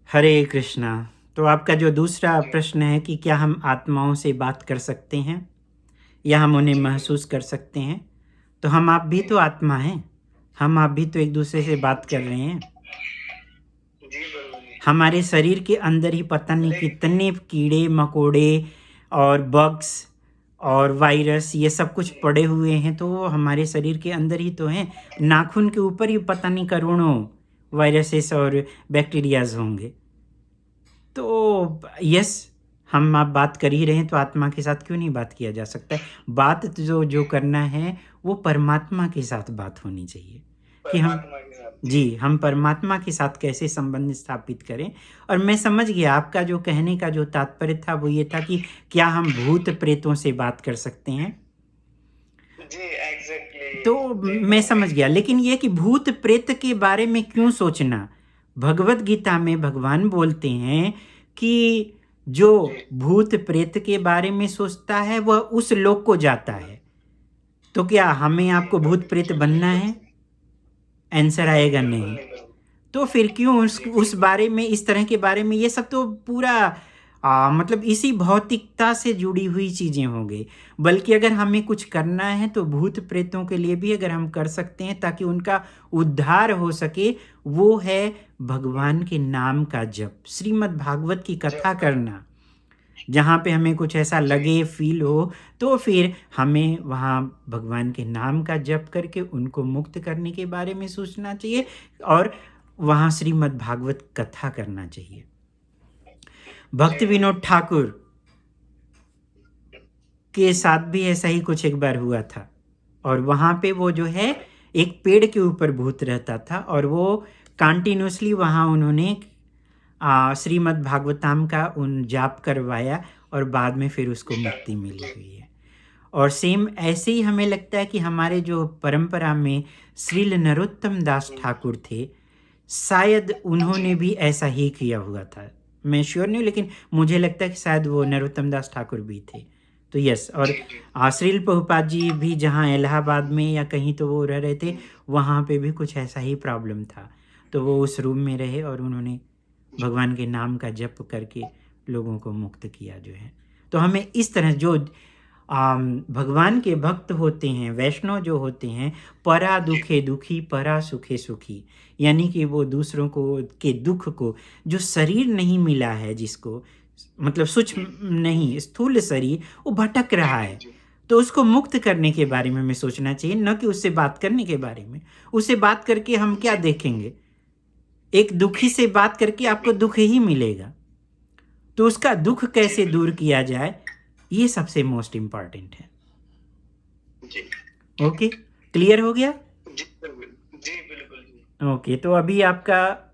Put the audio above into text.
हरे कृष्णा। तो आपका जो दूसरा प्रश्न है कि क्या हम आत्माओं से बात कर सकते हैं या हम उन्हें जी महसूस बिल्कुल। कर सकते हैं, तो हम आप भी तो आत्मा हैं। हम आप भी तो एक दूसरे से बात कर जी रहे हैं। जी बिल्कुल। हमारे शरीर के अंदर ही पता नहीं अरे कितने कीड़े मकोड़े और बग्स और वायरस ये सब कुछ जी पड़े हुए हैं, तो वो हमारे शरीर के अंदर ही तो हैं। नाखून के ऊपर ही पता नहीं करोड़ों वायरसेस और बैक्टीरियाज होंगे। तो यस, हम आप बात कर ही रहे हैं, तो आत्मा के साथ क्यों नहीं बात किया जा सकता है। बात तो जो जो करना है वो परमात्मा के साथ बात होनी चाहिए कि हम, परमात्मा के साथ। जी जी, हम परमात्मा के साथ कैसे संबंध स्थापित करें। और मैं समझ गया आपका जो कहने का जो तात्पर्य था वो ये था कि क्या हम भूत प्रेतों से बात कर सकते हैं। जी एग्जैक्टली। तो मैं एकदम समझ गया, लेकिन ये कि भूत प्रेत के बारे में क्यों सोचना। भगवत गीता में भगवान बोलते हैं कि जो जी भूत प्रेत के बारे में सोचता है वह उस लोक को जाता है। तो क्या हमें जी आपको भूत प्रेत बनना बिल्कुल है? सही। आंसर नहीं आएगा बिल्कुल नहीं। नहीं बिल्कुल। तो फिर क्यों जी उस बिल्कुल। बारे में, इस तरह के बारे में, ये सब तो पूरा मतलब इसी भौतिकता से जुड़ी हुई चीजें हो गई। बल्कि अगर हमें कुछ करना है तो भूत प्रेतों के लिए भी अगर हम कर सकते हैं ताकि उनका उद्धार हो सके, वो है भगवान के नाम का जप, श्रीमद् भागवत की कथा जब करना। जहाँ पे हमें कुछ ऐसा जी लगे, फील हो, तो फिर हमें वहाँ भगवान के नाम का जप करके उनको मुक्त करने के बारे में सोचना चाहिए और वहाँ श्रीमद् भागवत कथा करना चाहिए। जी भक्ति विनोद बिल्कुल। ठाकुर के साथ भी ऐसा ही कुछ एक बार हुआ था। और वहाँ पे वो जो है एक पेड़ के ऊपर भूत रहता था और वो कंटिन्यूसली वहाँ उन्होंने श्रीमद् भागवतम का उन जाप करवाया और बाद में फिर उसको मुक्ति मिली जी हुई है। और सेम ऐसे ही हमें लगता है कि हमारे जो परंपरा में श्रील नरोत्तम दास ठाकुर थे, शायद जी उन्होंने भी ऐसा ही किया हुआ था। मैं श्योर नहीं हूँ, लेकिन मुझे लगता है कि शायद वो नरोत्तम दास ठाकुर भी थे। तो यस, और जी जी श्रील प्रभुपाद जी भी जहाँ इलाहाबाद में या कहीं तो वो रह रहे थे, वहाँ पे भी कुछ ऐसा ही प्रॉब्लम था। तो वो उस रूम में रहे और उन्होंने भगवान के नाम का जप करके लोगों को मुक्त किया जो है। तो हमें इस तरह जो भगवान के भक्त होते हैं, वैष्णव जो होते हैं, परा जी दुखे दुखी परा सुखे सुखी, यानी कि वो दूसरों को के दुख को, जो शरीर नहीं मिला है जिसको, मतलब सूक्ष्म नहीं, स्थूल शरीर वो भटक जी रहा जी है, जी तो उसको मुक्त करने के बारे में हमें सोचना चाहिए, न कि उससे बात करने के बारे में। उससे बात करके हम क्या जी देखेंगे? एक दुखी से बात करके जी आपको दुख ही मिलेगा। तो उसका दुख जी कैसे दूर बिल्कुल। किया जाए, ये सबसे मोस्ट इम्पॉर्टेंट है। जी ओके, क्लियर हो गया? जी बिल्कुल। जी बिल्कुल जी। ओके, तो अभी आपका